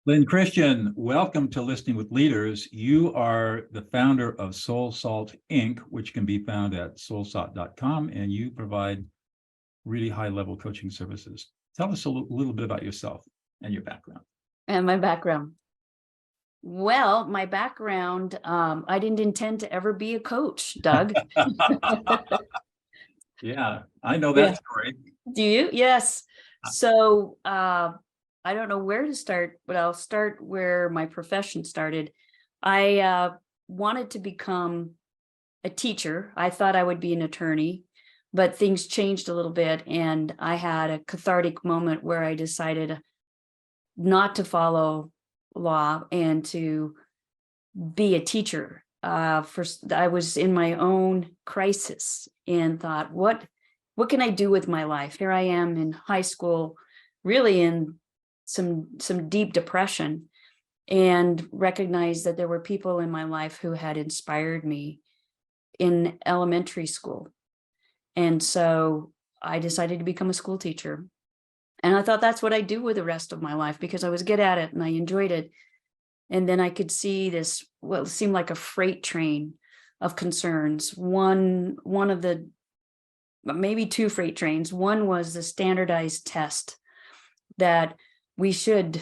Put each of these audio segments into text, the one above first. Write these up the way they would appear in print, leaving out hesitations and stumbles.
Lyn Christian, welcome to Listening with Leaders. You are the founder of SoulSalt Inc., which can be found at soulsalt.com, and you provide really high-level coaching services. Tell us a little bit about yourself and your background. And my background. Well, my background, I didn't intend to ever be a coach, Doug. Yeah, I know that story. Do you? Yes. So I don't know where to start, but I'll start where my profession started. I wanted to become a teacher. I thought I would be an attorney, but things changed a little bit, and I had a cathartic moment where I decided not to follow law and to be a teacher. First, I was in my own crisis and thought, what can I do with my life? Here I am in high school, really in some deep depression, and recognized that there were people in my life who had inspired me in elementary school. And so I decided to become a school teacher. And I thought that's what I'd do with the rest of my life because I was good at it and I enjoyed it. And then I could see this, what seemed like a freight train of concerns. One of the, maybe two freight trains. One was the standardized test that we should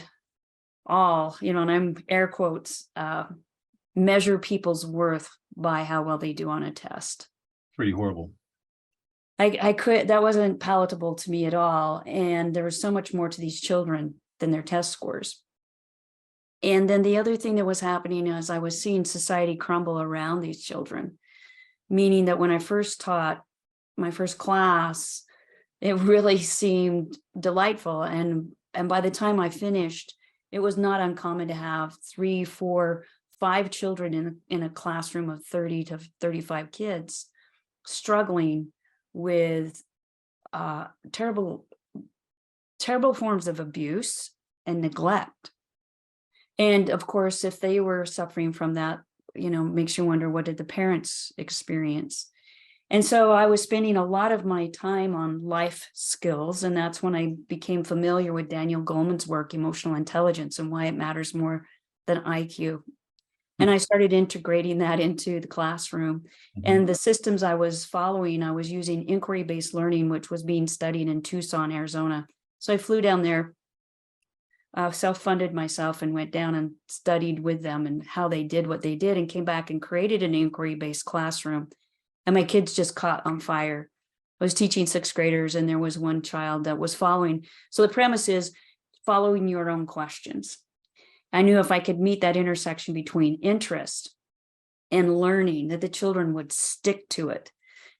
all, and I'm air quotes, measure people's worth by how well they do on a test. Pretty horrible. That wasn't palatable to me at all. And there was so much more to these children than their test scores. And then the other thing that was happening is I was seeing society crumble around these children, meaning that when I first taught my first class, it really seemed delightful. And by the time I finished, it was not uncommon to have 3, 4, 5 children in a classroom of 30 to 35 kids struggling with terrible forms of abuse and neglect. And of course, if they were suffering from that, makes you wonder, what did the parents experience? And so I was spending a lot of my time on life skills. And that's when I became familiar with Daniel Goleman's work, Emotional Intelligence, and why it matters more than IQ. And I started integrating that into the classroom. And the systems I was following, I was using inquiry-based learning, which was being studied in Tucson, Arizona. So I flew down there, self-funded myself, and went down and studied with them and how they did what they did, and came back and created an inquiry-based classroom. And my kids just caught on fire. I was teaching 6th graders, and there was one child that was following. So the premise is following your own questions. I knew if I could meet that intersection between interest and learning, that the children would stick to it.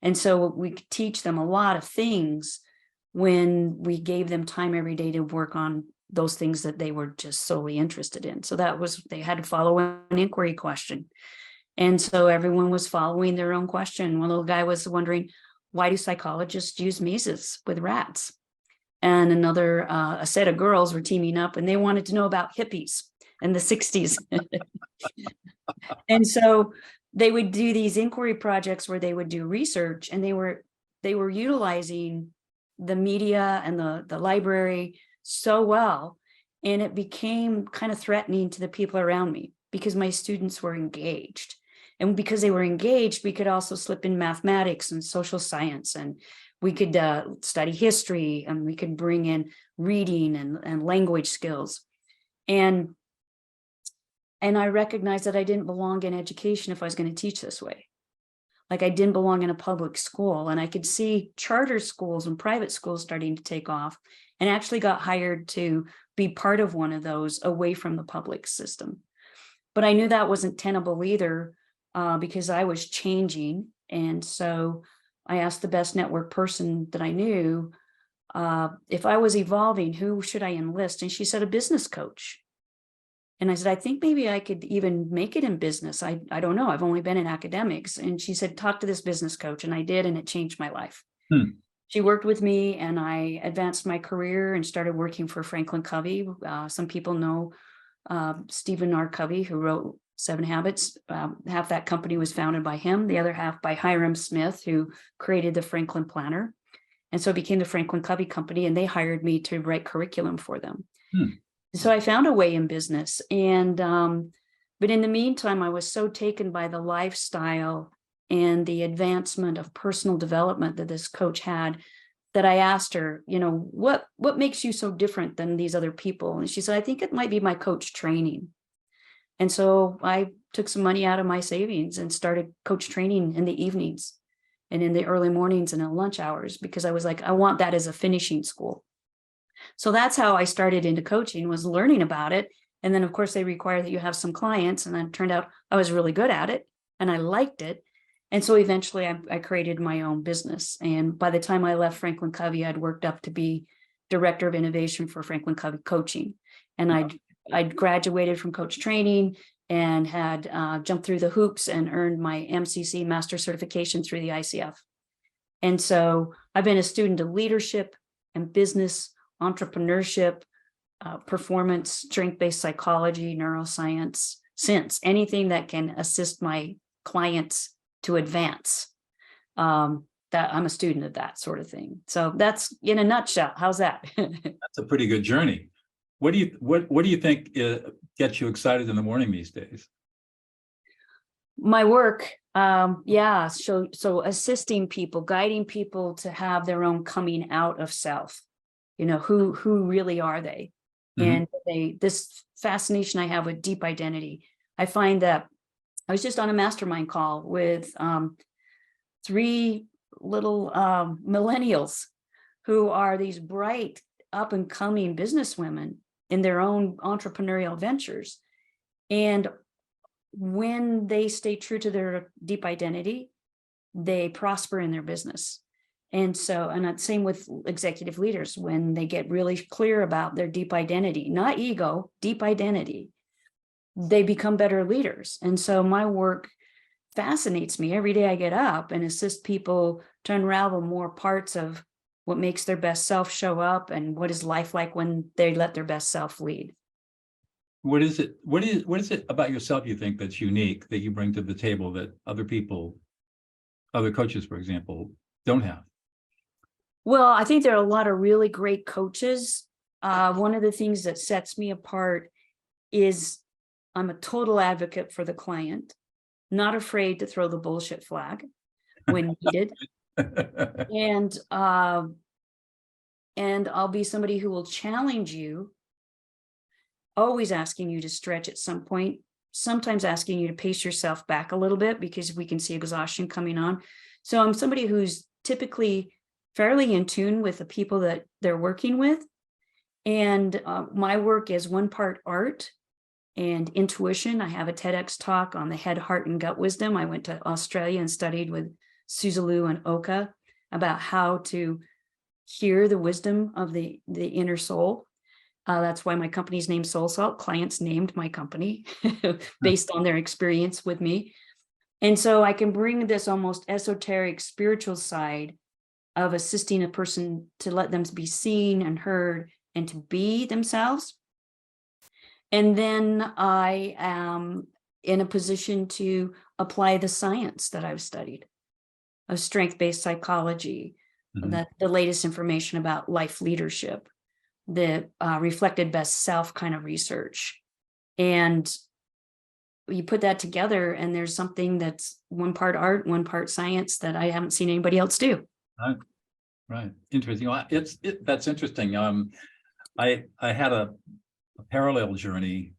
And so we could teach them a lot of things when we gave them time every day to work on those things that they were just solely interested in. So that was, they had to follow an inquiry question. And so everyone was following their own question. One little guy was wondering, why do psychologists use mazes with rats? And another, a set of girls were teaming up, and they wanted to know about hippies in the 60s. And so they would do these inquiry projects where they would do research, and they were utilizing the media and the library so well. And it became kind of threatening to the people around me because my students were engaged. And because they were engaged, we could also slip in mathematics and social science, and we could study history, and we could bring in reading and language skills. And I recognized that I didn't belong in education if I was going to teach this way. Like, I didn't belong in a public school. And I could see charter schools and private schools starting to take off, and actually got hired to be part of one of those away from the public system. But I knew that wasn't tenable either, because I was changing. And so I asked the best network person that I knew, if I was evolving, who should I enlist? And she said, a business coach. And I said, I think maybe I could even make it in business. I don't know. I've only been in academics. And she said, talk to this business coach. And I did, and it changed my life. She worked with me, and I advanced my career and started working for Franklin Covey. Some people know Stephen R. Covey, who wrote 7 Habits. Half that company was founded by him, the other half by Hiram Smith, who created the Franklin Planner. And so it became the Franklin Covey Company, and they hired me to write curriculum for them. So I found a way in business, and but in the meantime, I was so taken by the lifestyle and the advancement of personal development that this coach had, that I asked her, what makes you so different than these other people? And she said, I think it might be my coach training. And so I took some money out of my savings and started coach training in the evenings and in the early mornings and in lunch hours, because I was like, I want that as a finishing school. So that's how I started into coaching, was learning about it. And then of course they require that you have some clients, and then it turned out I was really good at it and I liked it. And so eventually I created my own business. And by the time I left Franklin Covey, I'd worked up to be director of innovation for Franklin Covey coaching. And I'd graduated from coach training and had jumped through the hoops and earned my MCC master certification through the ICF. And so I've been a student of leadership and business, entrepreneurship, performance, strength-based psychology, neuroscience, since anything that can assist my clients to advance. That I'm a student of that sort of thing. So that's in a nutshell. How's that? That's a pretty good journey. What do you think gets you excited in the morning these days? My work, yeah. So assisting people, guiding people to have their own coming out of self. Who really are they? And this fascination I have with deep identity. I find that I was just on a mastermind call with 3 little millennials who are these bright, up and coming businesswomen in their own entrepreneurial ventures. And when they stay true to their deep identity, they prosper in their business. And so, and same with executive leaders, when they get really clear about their deep identity, not ego, deep identity, they become better leaders. And so my work fascinates me. Every day I get up and assist people to unravel more parts of what makes their best self show up, and what is life like when they let their best self lead. What is it about yourself you think that's unique, that you bring to the table that other people, other coaches, for example, don't have? Well, I think there are a lot of really great coaches. One of the things that sets me apart is I'm a total advocate for the client, not afraid to throw the bullshit flag when needed. And I'll be somebody who will challenge you, always asking you to stretch at some point, sometimes asking you to pace yourself back a little bit because we can see exhaustion coming on. So I'm somebody who's typically fairly in tune with the people that they're working with. And my work is one part art and intuition. I have a TEDx talk on the head, heart, and gut wisdom. I went to Australia and studied with Suzalu and Oka about how to hear the wisdom of the inner soul. That's why my company's named SoulSalt. Clients named my company based on their experience with me. And so I can bring this almost esoteric spiritual side of assisting a person to let them be seen and heard and to be themselves. And then I am in a position to apply the science that I've studied of strength-based psychology, the latest information about life leadership, the reflected best self kind of research. And you put that together and there's something that's one part art, one part science that I haven't seen anybody else do. Right. Interesting. Well, that's interesting. I had a parallel journey.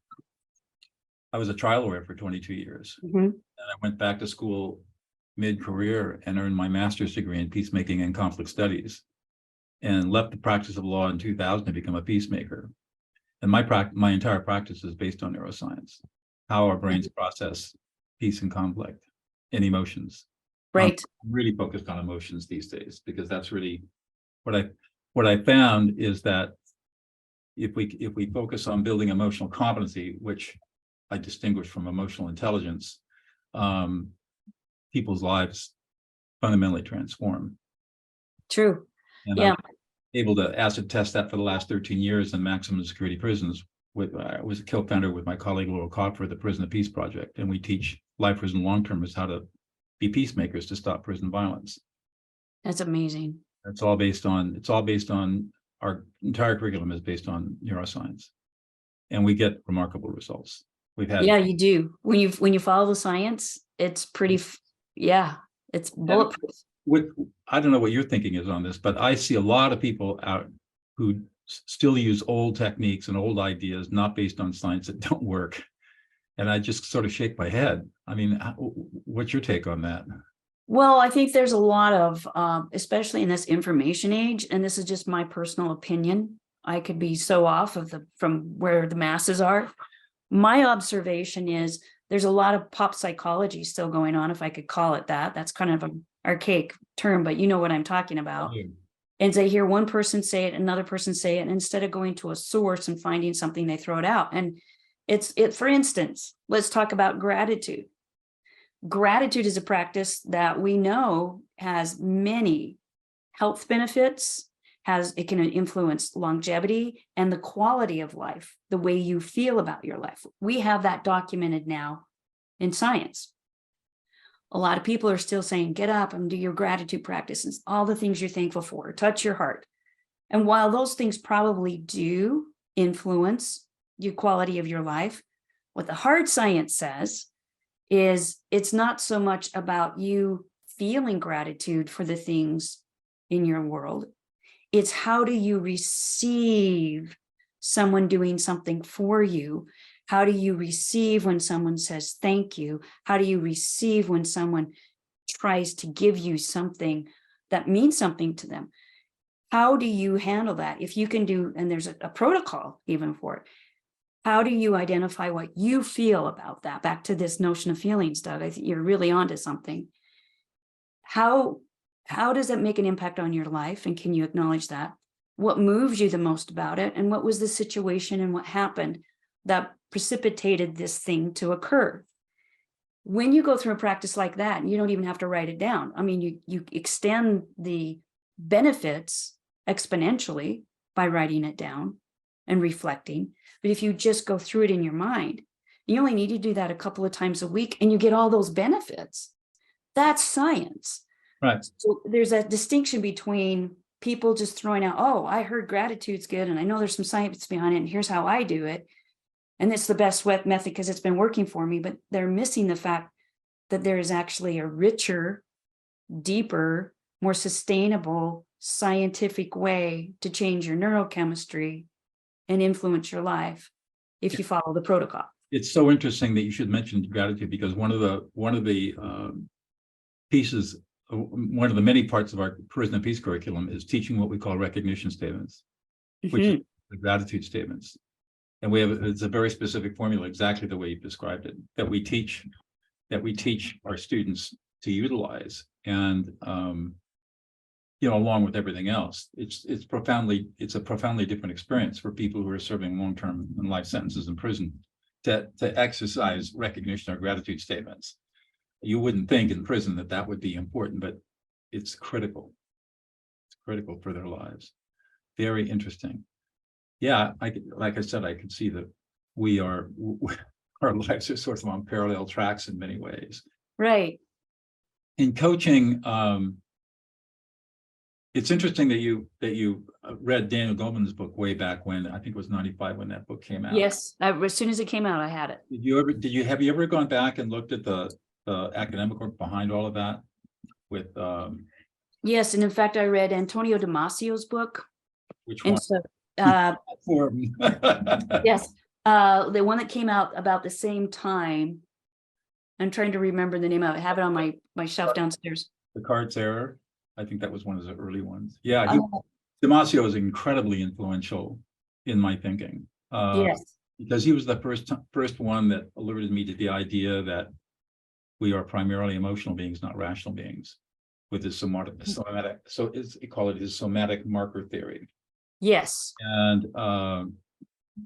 I was a trial lawyer for 22 years. And I went back to school mid-career and earned my master's degree in peacemaking and conflict studies, and left the practice of law in 2000 to become a peacemaker. And my entire practice is based on neuroscience, how our brains process peace and conflict and emotions. Right. I'm really focused on emotions these days, because that's really what I found is that if we focus on building emotional competency, which I distinguish from emotional intelligence, people's lives fundamentally transform. True. And yeah. I'm able to acid test that for the last 13 years in maximum security prisons. I was a co-founder with my colleague Laurel Cobb for the Prison of Peace Project, and we teach life prison long-termers how to be peacemakers to stop prison violence. That's amazing. It's all based on our entire curriculum is based on neuroscience. and we get remarkable results. We've had, Yeah, you do. When you follow the science, it's pretty, yeah, it's bulletproof. I don't know what your thinking is on this, but I see a lot of people out who still use old techniques and old ideas, not based on science, that don't work. And I just sort of shake my head. I mean, what's your take on that? Well, I think there's a lot of, especially in this information age, and this is just my personal opinion. I could be so off of from where the masses are. My observation is there's a lot of pop psychology still going on, if I could call it that. That's kind of an archaic term, but you know what I'm talking about. And they hear one person say it, another person say it, and instead of going to a source and finding something, they throw it out. And for instance, let's talk about gratitude. Gratitude is a practice that we know has many health benefits, it can influence longevity and the quality of life, the way you feel about your life. We have that documented now in science. A lot of people are still saying, get up and do your gratitude practices, all the things you're thankful for, touch your heart. And while those things probably do influence your quality of your life, what the hard science says is it's not so much about you feeling gratitude for the things in your world. It's how do you receive someone doing something for you? How do you receive when someone says thank you? How do you receive when someone tries to give you something that means something to them? How do you handle that? If you can do, and there's a protocol even for it, how do you identify what you feel about that? Back to this notion of feelings, Doug, I think you're really onto something. How does that make an impact on your life? And can you acknowledge that? What moves you the most about it? And what was the situation and what happened that precipitated this thing to occur? When you go through a practice like that, you don't even have to write it down. I mean, you extend the benefits exponentially by writing it down and reflecting. But if you just go through it in your mind, you only need to do that a couple of times a week and you get all those benefits. That's science. Right. So there's a distinction between people just throwing out, oh, I heard gratitude's good and I know there's some science behind it and here's how I do it. And it's the best method because it's been working for me, but they're missing the fact that there is actually a richer, deeper, more sustainable, scientific way to change your neurochemistry and influence your life if you follow the protocol. It's so interesting that you should mention gratitude, because one of the pieces, one of the many parts of our prison and peace curriculum is teaching what we call recognition statements, which is the gratitude statements. And it's a very specific formula, exactly the way you described it, that we teach our students to utilize. And along with everything else, it's a profoundly different experience for people who are serving long-term and life sentences in prison to exercise recognition or gratitude statements. You wouldn't think in prison that would be important, but it's critical. It's critical for their lives. Very interesting. Yeah, like I said, I could see that our lives are sort of on parallel tracks in many ways. Right. In coaching, it's interesting that you read Daniel Goleman's book way back when, I think it was 95 when that book came out. Yes, as soon as it came out, I had it. Have you ever gone back and looked at the academic work behind all of that? Yes, and in fact, I read Antonio Damasio's book. Which one? And so, yes, the one that came out about the same time. I'm trying to remember the name of it. I have it on my shelf downstairs. The Card's Error. I think that was one of the early ones. Yeah, Damasio is incredibly influential in my thinking. Yes, because he was the first one that alerted me to the idea that we are primarily emotional beings, not rational beings, with his somatic. So he called it his somatic marker theory. Yes. And all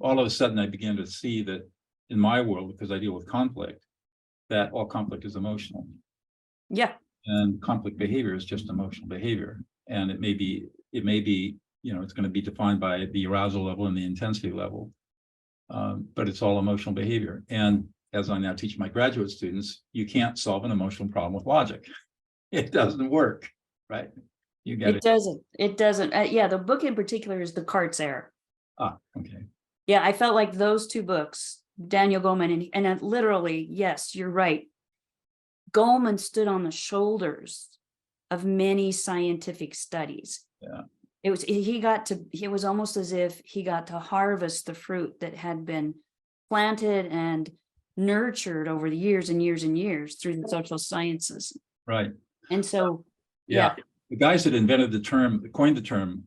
of a sudden, I began to see that in my world, because I deal with conflict, that all conflict is emotional. Yeah. And conflict behavior is just emotional behavior. And it may be, it's going to be defined by the arousal level and the intensity level. But it's all emotional behavior. And as I now teach my graduate students, you can't solve an emotional problem with logic. It doesn't work, right? It doesn't. Yeah, the book in particular is The Card's Error. Okay. Yeah, I felt like those two books, Daniel Goleman, and literally, yes, you're right. Goleman stood on the shoulders of many scientific studies. Yeah. It was almost as if he got to harvest the fruit that had been planted and nurtured over the years and years and years through the social sciences. Right. And so, Yeah. The guys that invented the term, coined the term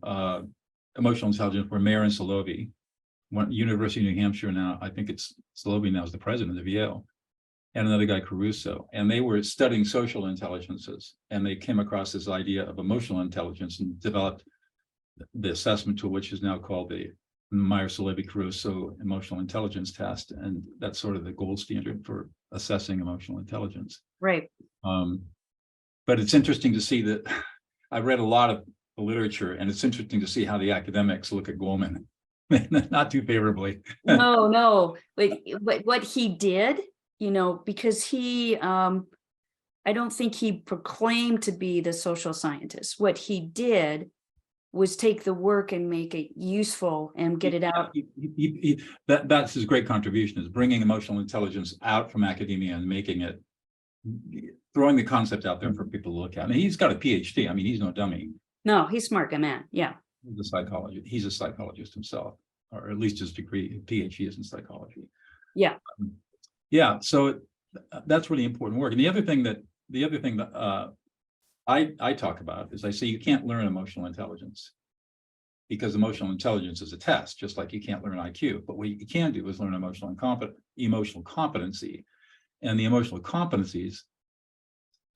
emotional intelligence were Mayer and Solovey, University of New Hampshire now. I think it's Solovey now is the president of Yale, and another guy, Caruso. And they were studying social intelligences, and they came across this idea of emotional intelligence and developed the assessment tool, which is now called the Meyer-Solovey-Caruso emotional intelligence test. And that's sort of the gold standard for assessing emotional intelligence. right. But it's interesting to see that I've read a lot of the literature, and it's interesting to see how the academics look at Goleman, not too favorably. No. But what he did, because he, I don't think he proclaimed to be the social scientist. What he did was take the work and make it useful and get it out. That's his great contribution, is bringing emotional intelligence out from academia and making it, throwing the concept out there for people to look at. And he's got a PhD. I mean, he's no dummy. No, he's smart, man. Yeah. He's a psychologist himself, or at least his degree, PhD is in psychology. Yeah. Yeah. So that's really important work. And the other thing that I talk about is I say you can't learn emotional intelligence, because emotional intelligence is a test, just like you can't learn IQ. But what you can do is learn emotional competency. And the emotional competencies,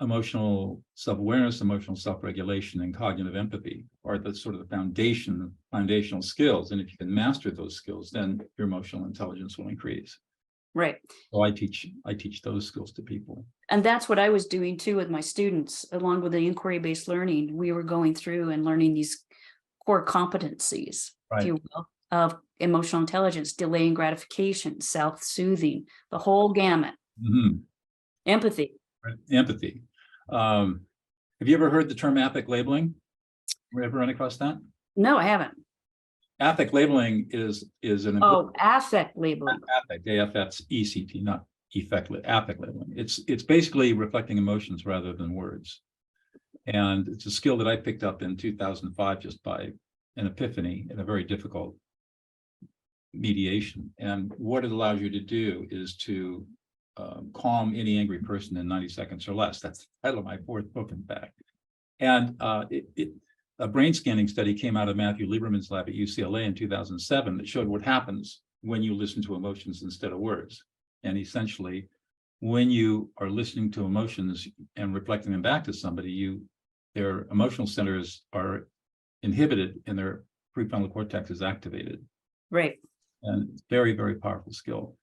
emotional self-awareness, emotional self-regulation, and cognitive empathy are the sort of the foundational skills. And if you can master those skills, then your emotional intelligence will increase. Right. So I teach those skills to people. And that's what I was doing too with my students, along with the inquiry-based learning. We were going through and learning these core competencies, if you will, of emotional intelligence, delaying gratification, self-soothing, the whole gamut. Mm-hmm. Empathy. Empathy. Have you ever heard the term affect labeling? Ever run across that? No, I haven't. Affect labeling is an affect labeling. Affect, AFFECT, not affect labeling. It's basically reflecting emotions rather than words. And it's a skill that I picked up in 2005 just by an epiphany in a very difficult mediation. And what it allows you to do is to calm any angry person in 90 seconds or less. That's the title of my fourth book, in fact. And a brain scanning study came out of Matthew Lieberman's lab at UCLA in 2007 that showed what happens when you listen to emotions instead of words. And essentially, when you are listening to emotions and reflecting them back to somebody, their emotional centers are inhibited and their prefrontal cortex is activated. Right. And it's very, very powerful skill.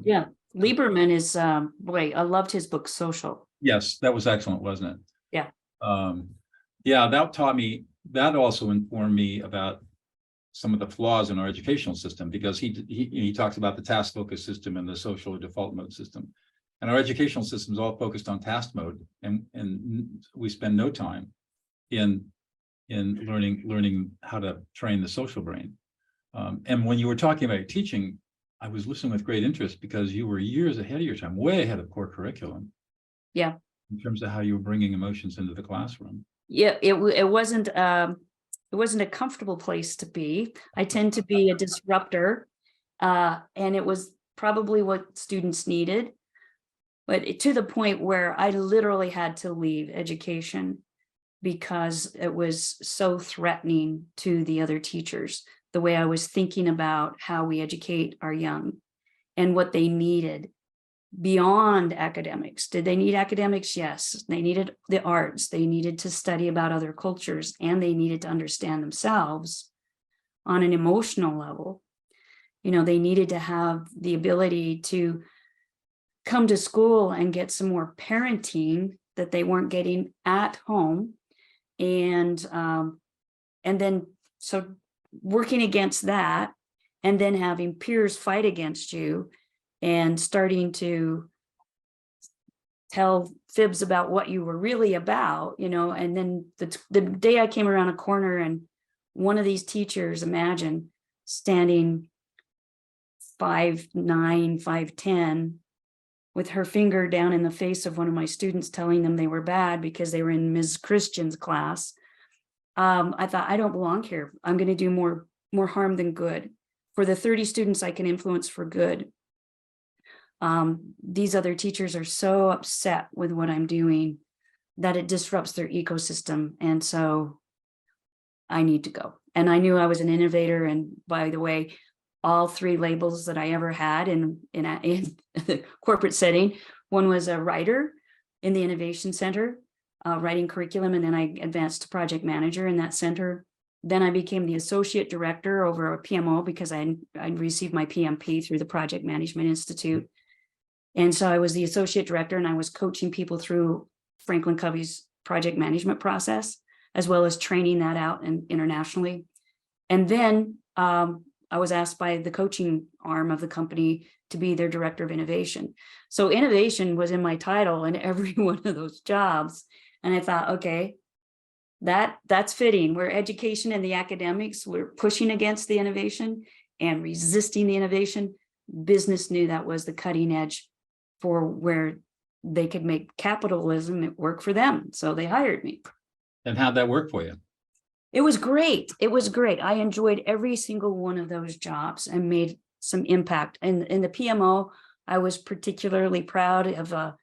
Yeah. Lieberman is, boy, I loved his book, Social. Yes, that was excellent, wasn't it? Yeah. Yeah, that also informed me about some of the flaws in our educational system, because he talks about the task focus system and the social or default mode system. And our educational system is all focused on task mode, and we spend no time in learning how to train the social brain. And when you were talking about your teaching, I was listening with great interest, because you were years ahead of your time, way ahead of core curriculum. Yeah. In terms of how you were bringing emotions into the classroom. Yeah, it wasn't a comfortable place to be. I tend to be a disruptor, and it was probably what students needed, but to the point where I literally had to leave education because it was so threatening to the other teachers, the way I was thinking about how we educate our young and what they needed beyond academics. Did they need academics? Yes. They needed the arts. They needed to study about other cultures, and they needed to understand themselves on an emotional level. They needed to have the ability to come to school and get some more parenting that they weren't getting at home. And then, so working against that, and then having peers fight against you and starting to tell fibs about what you were really about, and then the day I came around a corner and one of these teachers, imagine standing 5'9", 5'10", with her finger down in the face of one of my students, telling them they were bad because they were in Ms. Christian's class. I thought, I don't belong here. I'm going to do more harm than good. For the 30 students I can influence for good, these other teachers are so upset with what I'm doing that it disrupts their ecosystem. And so I need to go. And I knew I was an innovator. And by the way, all 3 labels that I ever had in the corporate setting, one was a writer in the Innovation Center, writing curriculum, and then I advanced to project manager in that center. Then I became the associate director over a PMO because I received my PMP through the Project Management Institute. And so I was the associate director, and I was coaching people through Franklin Covey's project management process, as well as training that out and internationally. And then I was asked by the coaching arm of the company to be their director of innovation. So innovation was in my title in every one of those jobs. And I thought, okay, that's fitting. We're education and the academics, we're pushing against the innovation and resisting the innovation. Business knew that was the cutting edge for where they could make capitalism work for them. So they hired me. And how'd that work for you? It was great. It was great. I enjoyed every single one of those jobs and made some impact. And in the PMO, I was particularly proud of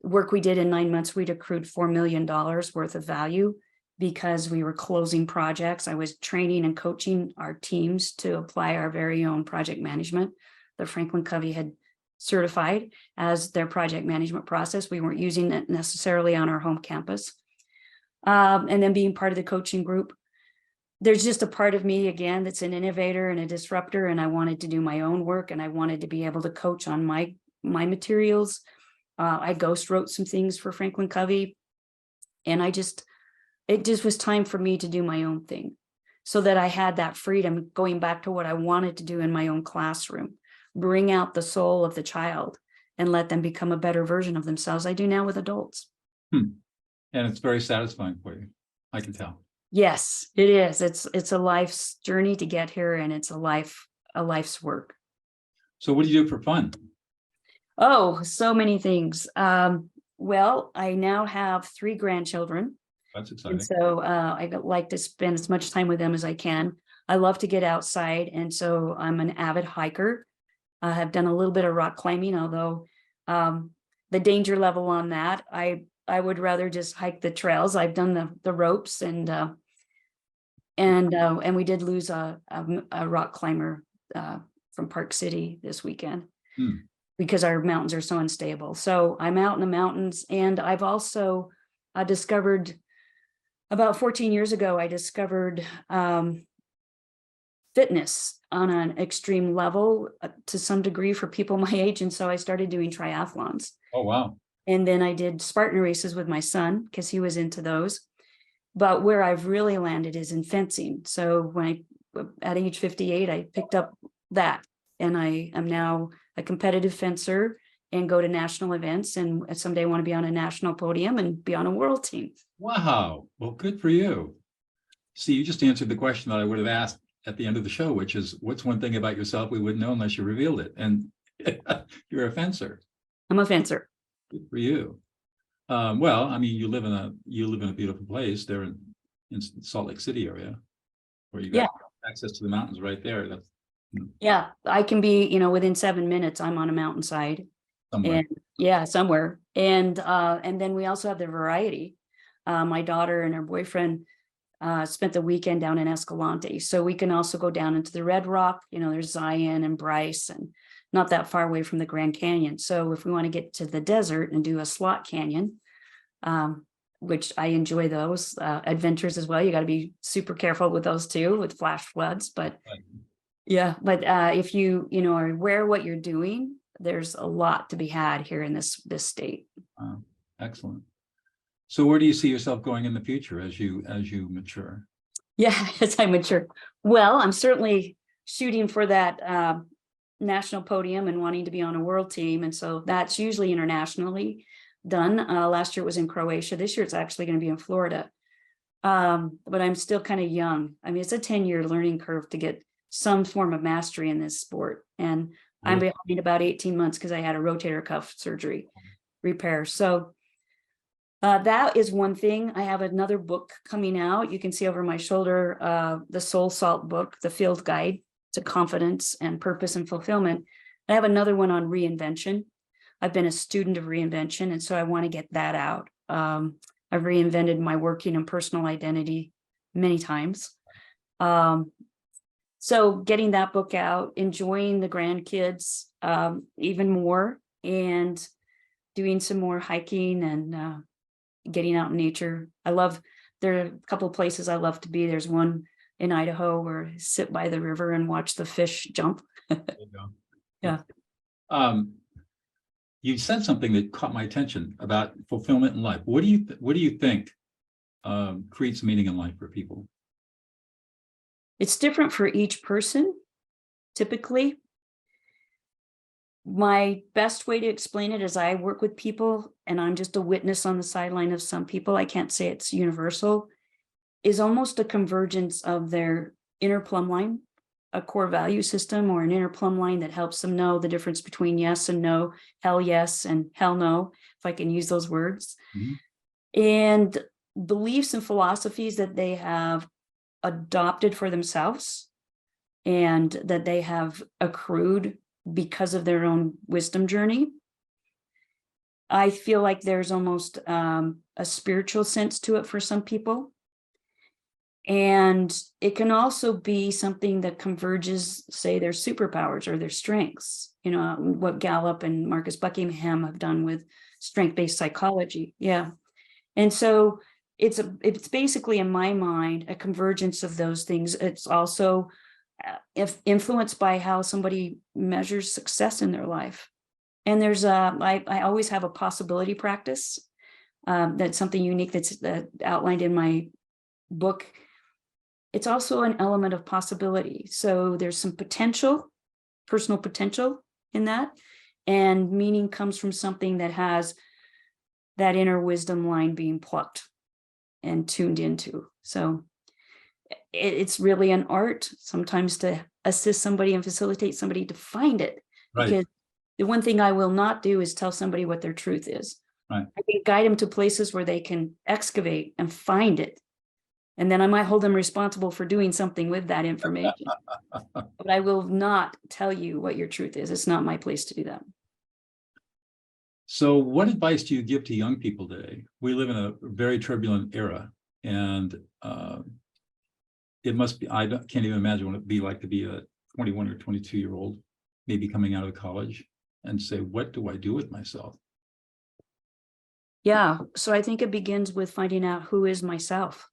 work we did in 9 months. We'd accrued $4 million worth of value because we were closing projects. I was training and coaching our teams to apply our very own project management that Franklin Covey had certified as their project management process. We weren't using it necessarily on our home campus. And then being part of the coaching group, there's just a part of me, again, that's an innovator and a disruptor. And I wanted to do my own work, and I wanted to be able to coach on my materials. I ghost wrote some things for Franklin Covey, and it just was time for me to do my own thing, so that I had that freedom, going back to what I wanted to do in my own classroom, bring out the soul of the child and let them become a better version of themselves. I do now with adults. And it's very satisfying for you, I can tell. Yes, it is. It's a life's journey to get here, and it's a life's work. So what do you do for fun? Oh, so many things. Well, I now have 3 grandchildren. That's exciting. And so I like to spend as much time with them as I can. I love to get outside, and so I'm an avid hiker. I have done a little bit of rock climbing, although the danger level on that, I would rather just hike the trails. I've done the ropes, and we did lose a rock climber from Park City this weekend because our mountains are so unstable. So I'm out in the mountains, and I've also discovered about 14 years ago, I discovered fitness on an extreme level to some degree for people my age. And so I started doing triathlons. Oh, wow. And then I did Spartan races with my son because he was into those. But where I've really landed is in fencing. So at age 58, I picked up that, and I am now a competitive fencer and go to national events, and someday want to be on a national podium and be on a world team. Wow. Well, good for you. See, you just answered the question that I would have asked at the end of the show, which is, what's one thing about yourself we wouldn't know unless you revealed it? And you're a fencer. I'm a fencer. Good for you. Well, I mean, you live in a beautiful place there in Salt Lake City area, where you got access to the mountains right there. Yeah, I can be, within 7 minutes, I'm on a mountainside. Somewhere. Somewhere. And then we also have the variety. My daughter and her boyfriend spent the weekend down in Escalante. So we can also go down into the Red Rock. There's Zion and Bryce, and not that far away from the Grand Canyon. So if we want to get to the desert and do a slot canyon, which I enjoy those adventures as well. You got to be super careful with those too, with flash floods. But if you are aware of what you're doing, there's a lot to be had here in this state. Excellent. So where do you see yourself going in the future as you mature? Yeah, as I mature. Well, I'm certainly shooting for that national podium and wanting to be on a world team. And so that's usually internationally done. Last year it was in Croatia. This year it's actually going to be in Florida. But I'm still kind of young. I mean, it's a 10-year learning curve to get some form of mastery in this sport. And I'm behind about 18 months because I had a rotator cuff surgery repair. So that is one thing. I have another book coming out. You can see over my shoulder, the SoulSalt book, the field guide to confidence and purpose and fulfillment. I have another one on reinvention. I've been a student of reinvention, and so I want to get that out. I've reinvented my working and personal identity many times. So getting that book out, enjoying the grandkids even more, and doing some more hiking and getting out in nature. There are a couple of places I love to be. There's one in Idaho where I sit by the river and watch the fish jump. There you go. Yeah. You said something that caught my attention about fulfillment in life. What do you think creates meaning in life for people? It's different for each person, typically. My best way to explain it is I work with people and I'm just a witness on the sideline of some people. I can't say it's universal, is almost a convergence of their inner plumb line, a core value system, or an inner plumb line that helps them know the difference between yes and no, hell yes and hell no, if I can use those words. Mm-hmm. And beliefs and philosophies that they have adopted for themselves and that they have accrued because of their own wisdom journey. I feel like there's almost a spiritual sense to it for some people. And it can also be something that converges, say, their superpowers or their strengths, what Gallup and Marcus Buckingham have done with strength-based psychology. Yeah. And so it's basically, in my mind, a convergence of those things. It's also influenced by how somebody measures success in their life. And I always have a possibility practice. That's something unique that's outlined in my book. It's also an element of possibility. So there's some potential, personal potential in that. And meaning comes from something that has that inner wisdom line being plucked and tuned into. So it's really an art sometimes to assist somebody and facilitate somebody to find it. Right. Because the one thing I will not do is tell somebody what their truth is. Right. I can guide them to places where they can excavate and find it. And then I might hold them responsible for doing something with that information. But I will not tell you what your truth is. It's not my place to do that. So what advice do you give to young people today? We live in a very turbulent era, and it must be, I can't even imagine what it'd be like to be a 21 or 22-year-old, maybe coming out of college, and say, what do I do with myself? Yeah, so I think it begins with finding out who is myself.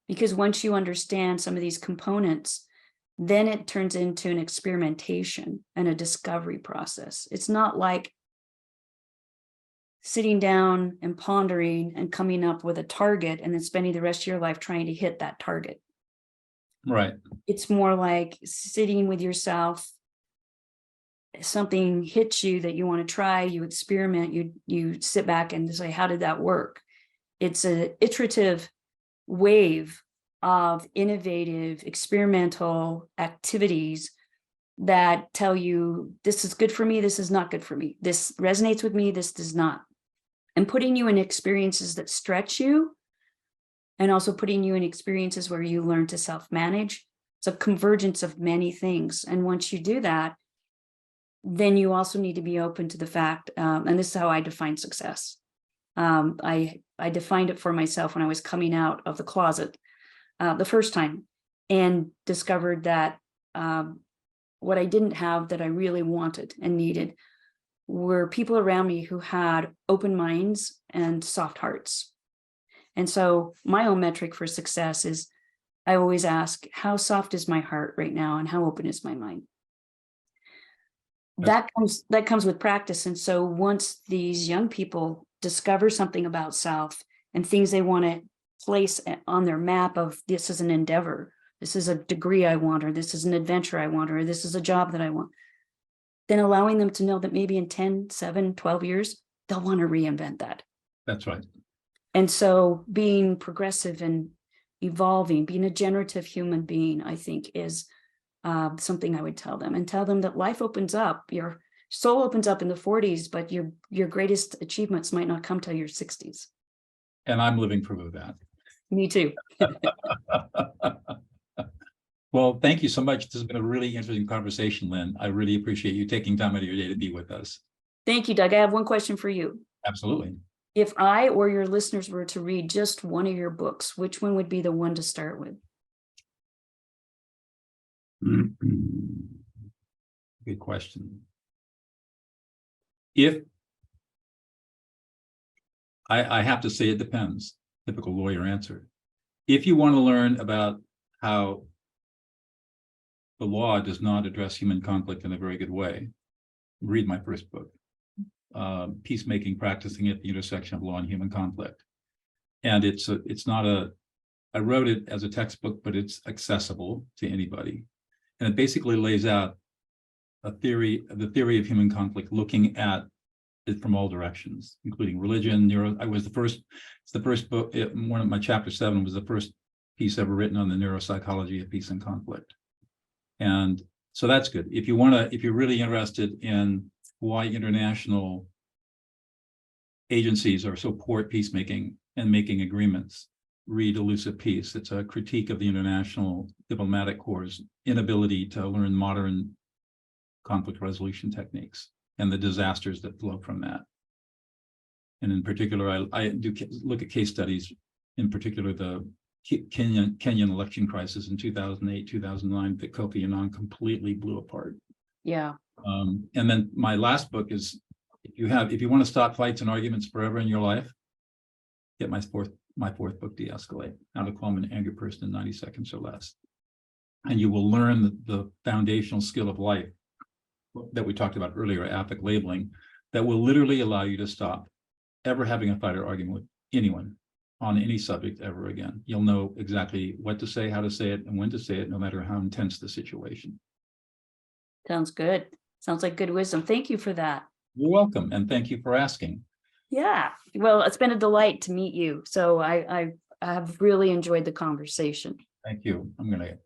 Because once you understand some of these components, then it turns into an experimentation and a discovery process. It's not like sitting down and pondering and coming up with a target and then spending the rest of your life trying to hit that target. Right. It's more like sitting with yourself. Something hits you that you want to try, you experiment, you sit back and say, how did that work? It's an iterative wave of innovative experimental activities that tell you this is good for me, this is not good for me, this resonates with me, this does not, and putting you in experiences that stretch you and also putting you in experiences where you learn to self-manage. It's a convergence of many things, and once you do that, then you also need to be open to the fact, and this is how I define success. I defined it for myself when I was coming out of the closet the first time, and discovered that what I didn't have that I really wanted and needed were people around me who had open minds and soft hearts. And so my own metric for success is I always ask, how soft is my heart right now and how open is my mind? That comes with practice. And so once these young people discover something about self and things they want to place on their map of this is an endeavor, this is a degree I want, or this is an adventure I want, or this is a job that I want, then allowing them to know that maybe in 10, 7, 12 years, they'll want to reinvent that. That's right. And so being progressive and evolving, being a generative human being, I think is something I would tell them, and tell them that life opens up. Your soul opens up in the 40s, but your greatest achievements might not come till your 60s. And I'm living proof of that. Me too. Well, thank you so much. This has been a really interesting conversation, Lyn. I really appreciate you taking time out of your day to be with us. Thank you, Doug. I have one question for you. Absolutely. If I or your listeners were to read just one of your books, which one would be the one to start with? Good question. If I have to say, it depends. Typical lawyer answer. If you want to learn about how the law does not address human conflict in a very good way, read my first book, Peacemaking, Practicing at the Intersection of Law and Human Conflict. And I wrote it as a textbook, but it's accessible to anybody. And it basically lays out the theory of human conflict, looking at it from all directions, including religion, it's the first book, one of my chapter 7 was the first piece ever written on the neuropsychology of peace and conflict. And so that's good. If you're really interested in why international agencies are support peacemaking and making agreements, read Elusive Peace. It's a critique of the international diplomatic corps' inability to learn modern conflict resolution techniques and the disasters that flow from that. And in particular, I do look at case studies, in particular the Kenyan election crisis in 2008, 2009 that Kofi Annan completely blew apart. Yeah. And then my last book is, if you want to stop fights and arguments forever in your life, get my fourth book, De-escalate, How to Calm an Angry Person in 90 Seconds or Less. And you will learn the foundational skill of life that we talked about earlier, affect labeling, that will literally allow you to stop ever having a fight or argument with anyone on any subject ever again. You'll know exactly what to say, how to say it, and when to say it, no matter how intense the situation. Sounds good. Sounds like good wisdom. Thank you for that. You're welcome, and thank you for asking. Yeah. Well, it's been a delight to meet you. So I have really enjoyed the conversation. Thank you. I'm going to